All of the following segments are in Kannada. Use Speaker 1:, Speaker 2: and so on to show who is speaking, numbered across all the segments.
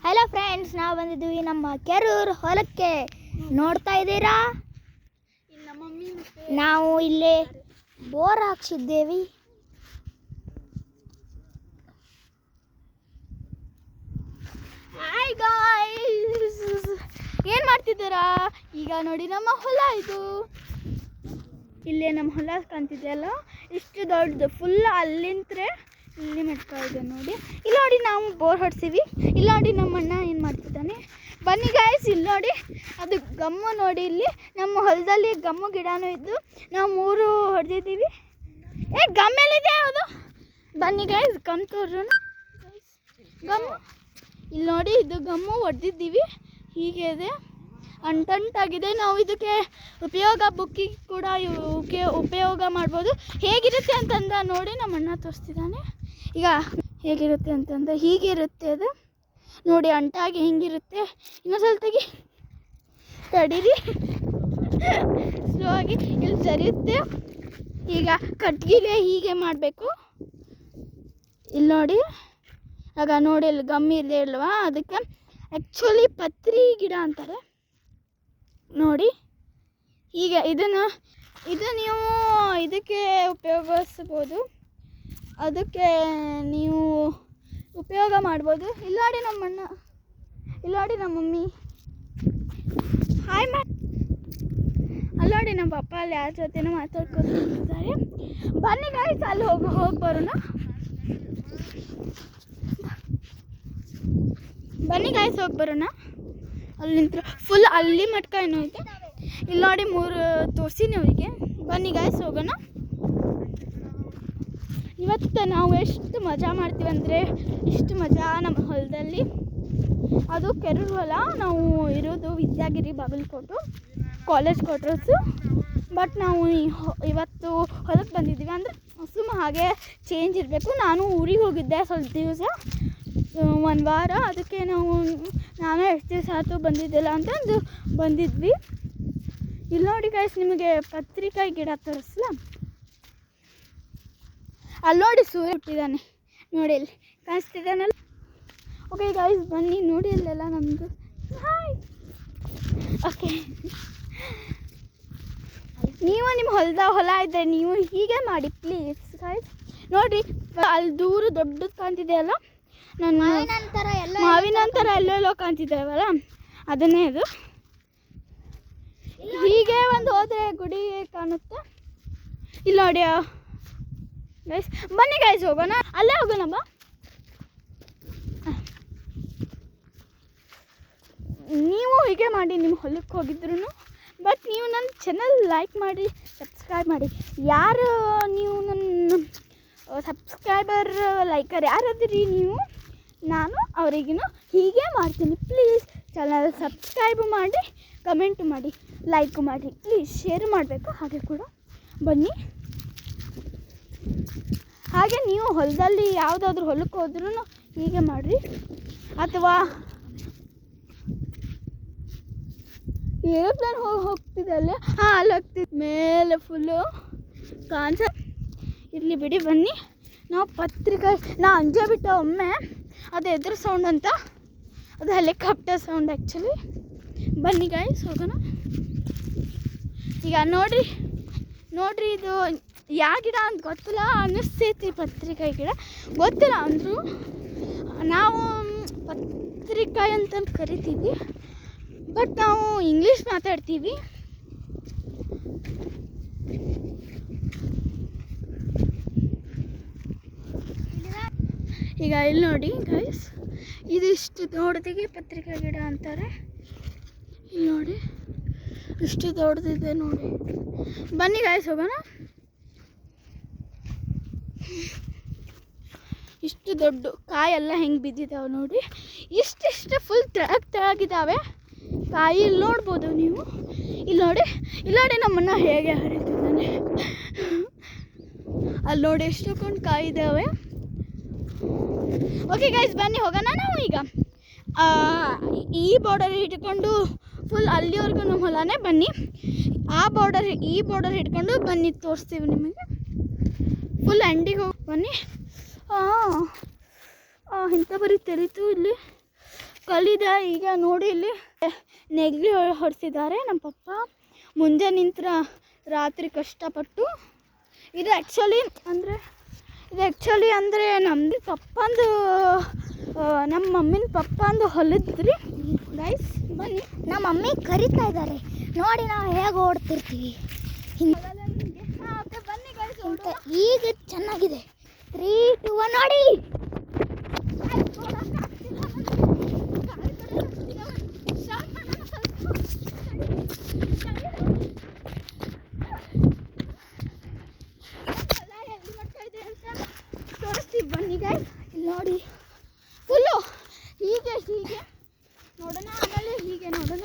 Speaker 1: ಹಲೋ ಫ್ರೆಂಡ್ಸ್, ನಾವು ಬಂದಿದ್ದೀವಿ ನಮ್ಮ ಕೆರೂರು ಹೊಲಕ್ಕೆ. ನೋಡ್ತಾ ಇದ್ದೀರಾ, ನಾವು ಇಲ್ಲೇ ಬೋರ್ ಹಾಕ್ಸಿದ್ದೇವೆ. ಹಾಯ್ ಗಾಯ್ಸ್, ಏನು ಮಾಡ್ತಿದ್ದೀರಾ? ಈಗ ನೋಡಿ ನಮ್ಮ ಹೊಲ ಇದು. ಇಲ್ಲೇ ನಮ್ಮ ಹೊಲ ಕಾಣ್ತಿದೆಯಲ್ಲ, ಇಷ್ಟು ದೊಡ್ಡದು, ಫುಲ್ ಅಲ್ಲಿಂತ್ರೆ ಇಲ್ಲಿ ಮಾಡ್ತಾ ಇದೆ ನೋಡಿ. ಇಲ್ಲಿ ನೋಡಿ ನಾವು ಬೋರ್ ಹೊಡ್ತೀವಿ. ಇಲ್ಲಿ ನೋಡಿ ನಮ್ಮ ಅಣ್ಣ ಏನು ಮಾಡ್ತಿದ್ದಾನೆ. ಬನ್ನಿ ಗಾಯ್ಸ್, ಇಲ್ಲಿ ನೋಡಿ ಅದು ಗಮ್ಮು ನೋಡಿ. ಇಲ್ಲಿ ನಮ್ಮ ಹೊಲದಲ್ಲಿ ಗಮ್ಮು ಗಿಡನೂ ಇದ್ದು ನಾವು 3 ಹೊಡೆದಿದ್ದೀವಿ. ಗಮ್ಮೆಲ್ಲಿದೆ ಅದು? ಬನ್ನಿ ಗಾಯ್ಸ್, ಗಮ್ ತೋರೋಣ. ಗಮ್ಮು ಇಲ್ಲಿ ನೋಡಿ, ಇದು ಗಮ್ಮು ಹೊಡೆದಿದ್ದೀವಿ. ಹೀಗೆ ಇದೆ, ಅಂಟಂಟಾಗಿದೆ. ನಾವು ಇದಕ್ಕೆ ಬುಕ್ಕಿಗೆ ಕೂಡ ಇವಕ್ಕೆ ಉಪಯೋಗ ಮಾಡ್ಬೋದು. ಹೇಗಿರುತ್ತೆ ಅಂತಂದ ನೋಡಿ ನಮ್ಮ ಅಣ್ಣ ತೋರಿಸ್ತಿದ್ದಾನೆ. ಈಗ ಹೇಗಿರುತ್ತೆ ಅಂತಂದ್ರೆ ಹೀಗಿರುತ್ತೆ ಅದು ನೋಡಿ, ಅಂಟಾಗಿ ಹಿಂಗಿರುತ್ತೆ. ಇನ್ನೊಂದ್ಸಲ ತೆಗಿ, ತಡೀರಿ, ಸ್ಲೋ ಆಗಿ. ಇಲ್ಲಿ ಜರಿಯುತ್ತೆ. ಈಗ ಕಟ್ಗಿಲೆ ಹೀಗೆ ಮಾಡಬೇಕು. ಇಲ್ಲಿ ನೋಡಿ, ಆಗ ನೋಡಿ ಇಲ್ಲಿ ಗಮ್ಮಿ ಇದೆ ಅಲ್ವಾ, ಅದಕ್ಕೆ ಆ್ಯಕ್ಚುಲಿ ಪತ್ರಿ ಗಿಡ ಅಂತಾರೆ ನೋಡಿ. ಈಗ ಇದು ನೀವು ಇದಕ್ಕೆ ಉಪಯೋಗಿಸ್ಬೋದು, ಅದಕ್ಕೆ ನೀವು ಉಪಯೋಗ ಮಾಡ್ಬೋದು. ಇಲ್ಲ ನೋಡಿ ನಮ್ಮ ಅಣ್ಣ, ಇಲ್ಲ ನೋಡಿ ನಮ್ಮ ಮಮ್ಮಿ ಹಾಯ್ ಅಲ್ಲಿ ನೋಡಿ ನಮ್ಮ ಪಪ್ಪ ಅಲ್ಲಿ ಯಾರ ಜೊತೆನೂ ಮಾತಾಡ್ಕೊತಿದ್ದಾರೆ. ಬನ್ನಿ ಗಾಯ್ಸ್, ಅಲ್ಲಿ ಹೋಗಿ ಬರೋಣ. ಬನ್ನಿ ಗಾಯ್ಸ್, ಹೋಗಿ ಬರೋಣ. ಅಲ್ಲಿ ನಿಂತ್ರೆ ಫುಲ್ ಅಲ್ಲಿ ಮಟ್ಕ ಏನೋ ಇದೆ. ಇಲ್ಲಿ ನೋಡಿ 3 ತೋರಿಸಿ ಅವರಿಗೆ. ಬನ್ನಿ ಗಾಯ್ಸ್, ಹೋಗೋಣ. ಇವತ್ತು ನಾವು ಎಷ್ಟು ಮಜಾ ಮಾಡ್ತೀವಿ ಅಂದರೆ ಇಷ್ಟು ಮಜಾ ನಮ್ಮ ಹೊಲದಲ್ಲಿ. ಅದು ಕೆರೂರು ಹೊಲ. ನಾವು ಇರೋದು Vidyagiri, Bagalkot, college quarters. But ನಾವು ಇವತ್ತು ಹೊಲಕ್ಕೆ ಬಂದಿದ್ದೀವಿ ಅಂದರೆ ಹಾಗೆ ಚೇಂಜ್ ಇರಬೇಕು. ನಾನು ಊರಿಗೆ ಹೋಗಿದ್ದೆ ಸ್ವಲ್ಪ ದಿವಸ, 1 ವಾರ. ಅದಕ್ಕೆ ನಾನು ಎಷ್ಟು ದಿವಸ ಆಯ್ತು ಬಂದಿದ್ದಿಲ್ಲ ಅಂತಂದು ಬಂದಿದ್ವಿ. ಇಲ್ಲಿ ನೋಡಿ ಗಾಯ್ಸ್, ನಿಮಗೆ ಪತ್ರಿಕಾಯಿ ಗಿಡ ತೋರಿಸ್ಲ. ಅಲ್ಲಿ ನೋಡಿ ಸೂರ್ಯ ಹುಟ್ಟಿದ್ದಾನೆ ನೋಡಿ, ಇಲ್ಲಿ ಕಾಣಿಸ್ತಿದ್ದಾನಲ್ಲ. ಓಕೆ ಗಾಯ್ಸ್, ಬನ್ನಿ ನೋಡಿ ಅಲ್ಲೆಲ್ಲ ನಮ್ಮದು. ಹಾಯ್. ಓಕೆ, ನೀವು ನಿಮ್ಮ ಹೊಲ ಇದ್ದರೆ ನೀವು ಹೀಗೆ ಮಾಡಿ ಪ್ಲೀಸ್ ಗಾಯ್ಸ್. ನೋಡಿರಿ, ಅಲ್ಲಿ ದೂರ ದೊಡ್ಡದು ಕಾಣ್ತಿದೆಯಲ್ಲ, ನನ್ನ ಮಾವಿನ ಅಂತರ ಎಲ್ಲೆಲ್ಲೋ ಕಾಣ್ತಿದ್ದಾವಲ್ಲ, ಅದನ್ನೇ ಇದು. ಹೀಗೆ ಒಂದು ಹೋದರೆ ಗುಡಿ ಕಾಣುತ್ತೆ. ಇಲ್ಲಿ ನೋಡಿ ಗೈಸ್, ಬನ್ನಿ ಗೈಸ್, ಹೋಗೋಣ. ಅಲ್ಲೇ ಹೋಗೋಣ ಬಾ. ನೀವು ಹೀಗೆ ಮಾಡಿ ನಿಮ್ಮ ಹೊಲಕ್ಕೆ ಹೋಗಿದ್ರು. ಬಟ್ ನೀವು ನನ್ನ ಚಾನಲ್ ಲೈಕ್ ಮಾಡಿ, ಸಬ್ಸ್ಕ್ರೈಬ್ ಮಾಡಿ. ಯಾರು ನೀವು ನನ್ನ ಸಬ್ಸ್ಕ್ರೈಬರ್ ಲೈಕರ್ ಯಾರದಿರಿ ನೀವು, ನಾನು ಅವರಿಗೂ ಹೀಗೆ ಮಾಡ್ತೀನಿ. ಪ್ಲೀಸ್ ಚಾನಲ್ ಸಬ್ಸ್ಕ್ರೈಬ್ ಮಾಡಿ, ಕಮೆಂಟ್ ಮಾಡಿ, ಲೈಕ್ ಮಾಡಿ, ಪ್ಲೀಸ್ ಶೇರ್ ಮಾಡಬೇಕು. ಹಾಗೆ ಕೂಡ ಬನ್ನಿ. ಹಾಗೆ ನೀವು ಹೊಲದಲ್ಲಿ ಯಾವುದಾದ್ರೂ ಹೊಲಕ್ಕೆ ಹೋದ್ರೂ ಹೀಗೆ ಮಾಡಿರಿ. ಅಥವಾ ಏರೋಪ್ಲೇನ್ ಹೋಗ್ತಿದೆ ಅಲ್ಲೇ, ಅಲ್ಲಿ ಹೋಗ್ತಿದ್ದ ಮೇಲೆ ಫುಲ್ಲು ಕಾಣಿಸ. ಇರಲಿ ಬಿಡಿ, ಬನ್ನಿ. ನಾವು ಪತ್ರಿಕಾಯಿ ಅಂಜೆ ಬಿಟ್ಟ ಒಮ್ಮೆ, ಅದು ಎದುರು ಸೌಂಡ್ ಅಂತ, ಅದು ಹೆಲಿಕಾಪ್ಟರ್ ಸೌಂಡ್ ಆ್ಯಕ್ಚುಲಿ. ಬನ್ನಿ ಗಾಯ್ಸ್, ಹೋಗೋಣ. ಈಗ ನೋಡ್ರಿ ಇದು ಯಾವ ಗಿಡ ಅಂತ ಗೊತ್ತಿಲ್ಲ ಅನ್ನಿಸ್ತೈತಿ. ಪತ್ರಿಕಾಯಿ ಗಿಡ ಗೊತ್ತಿಲ್ಲ ಅಂದರು, ನಾವು ಪತ್ರಿಕಾಯಿ ಅಂತಂದು ಕರಿತೀವಿ. ಬಟ್ ನಾವು ಇಂಗ್ಲೀಷ್ ಮಾತಾಡ್ತೀವಿ. ಈಗ ಇಲ್ಲಿ ನೋಡಿ ಗೈಸ್, ಇದು ಇಷ್ಟು ದೊಡ್ಡದಿಗೆ ಪತ್ರಿಕಾಯಿ ಗಿಡ ಅಂತಾರೆ. ಇಲ್ಲಿ ನೋಡಿ, ಇಷ್ಟು ದೊಡ್ಡದಿದೆ ನೋಡಿ. ಬನ್ನಿ ಗೈಸ್, ಹೋಗೋಣ. ಇಷ್ಟು ದೊಡ್ಡ ಕಾಯೆಲ್ಲ ಹೆಂಗೆ ಬಿದ್ದಿದ್ದಾವೆ ನೋಡಿ. ಇಷ್ಟಿಷ್ಟು ಫುಲ್ ತೆಳಗಿದ್ದಾವೆ ಕಾಯಿ. ಇಲ್ಲಿ ನೋಡ್ಬೋದು ನೀವು. ಇಲ್ಲಿ ನೋಡಿ ನಮ್ಮನ್ನ ಹೇಗೆ ಹರಿತಿದ್ದಾನೆ. ಅಲ್ಲಿ ನೋಡಿ ಎಷ್ಟೊಂದು ಕಾಯಿ ಇದ್ದಾವೆ. ಓಕೆ ಗೈಸ್, ಬನ್ನಿ ಹೋಗೋಣ. ನಾವು ಈಗ ಈ ಬಾರ್ಡರ್ ಹಿಡ್ಕೊಂಡು ಫುಲ್ ಅಲ್ಲಿವರೆಗೂ ನಮ್ಮ ಹೊಲನೇ. ಬನ್ನಿ, ಈ ಬಾರ್ಡರ್ ಹಿಡ್ಕೊಂಡು ಬನ್ನಿ, ತೋರಿಸ್ತೀವಿ ನಿಮಗೆ. ಫುಲ್ ಎಂಡಿಗೆ ಹೋಗಿ ಬನ್ನಿ. ಇಂಥ ಬರೀ ತೆರೀತು ಇಲ್ಲಿ. ಕಲ್ಲಿದೆ. ಈಗ ನೋಡಿ ಇಲ್ಲಿ ನೆಗಲಿ ಹೊಡೆಸಿದ್ದಾರೆ ನಮ್ಮ ಪಪ್ಪ ಮುಂಜಾನೆ ನಿಂತ್ರ ರಾತ್ರಿ ಕಷ್ಟಪಟ್ಟು. ಇದು ಆ್ಯಕ್ಚುಲಿ ಅಂದರೆ ನಮ್ಮದು ಪಪ್ಪಂದು ನಮ್ಮ ಮಮ್ಮಿನ ಪಪ್ಪಂದು ಹೊಲದ್ರಿ ಗೈಸ್. ಬನ್ನಿ,
Speaker 2: ನಮ್ಮ ಮಮ್ಮಿ ಕರಿತಾ ಇದ್ದಾರೆ ನೋಡಿ, ನಾವು ಹೇಗೆ ಓಡ್ತಿರ್ತೀವಿ.
Speaker 1: ಬನ್ನಿ ಗೈಸ್,
Speaker 2: ಈಗ ಚೆನ್ನಾಗಿದೆ. 3, 2, 1 ನೋಡಿ.
Speaker 1: ತೋರಿಸ್ತೀವಿ ಬನ್ನಿ ಗೈಸ್. ಇಲ್ಲಿ ನೋಡಿ ಫುಲ್ಲು ಹೀಗೆ ನೋಡೋಣ, ಆಮೇಲೆ ಹೀಗೆ ನೋಡೋಣ.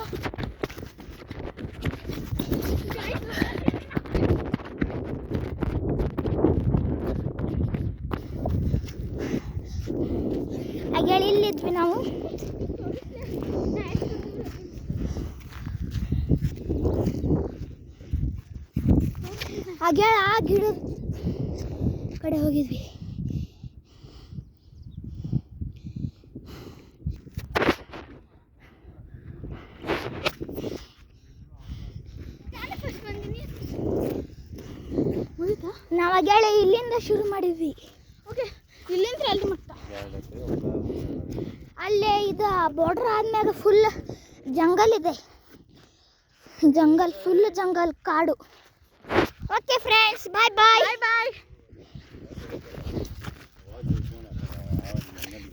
Speaker 2: ಹಾಗೆ ಇಲ್ಲಿದ್ವಿ ನಾವು. ಹಾಗೆ ಆ ಗಿಡದ ಕಡೆ ಹೋಗಿದ್ವಿ. ನಾವು ಹಾಗೆ ಇಲ್ಲಿಂದ ಶುರು ಮಾಡಿದ್ವಿ.
Speaker 1: ಓಕೆ, ಇಲ್ಲಿಂದ ಅಲ್ಲಿ ಮಟ್ಟ.
Speaker 2: ಅಲ್ಲೇ ಇದು ಬಾರ್ಡರ್ ಆದ್ಮ್ಯಾಗ ಫುಲ್ ಜಂಗಲ್ ಇದೆ. ಫುಲ್ ಜಂಗಲ್ ಕಾಡು. ಓಕೆ ಫ್ರೆಂಡ್ಸ್, ಬಾಯ್ ಬಾಯ್
Speaker 1: ಬಾಯ್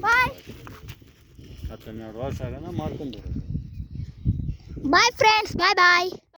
Speaker 1: ಬಾಯ್
Speaker 2: ಬಾಯ್ ಫ್ರೆಂಡ್ಸ್, ಬಾಯ್ ಬಾಯ್.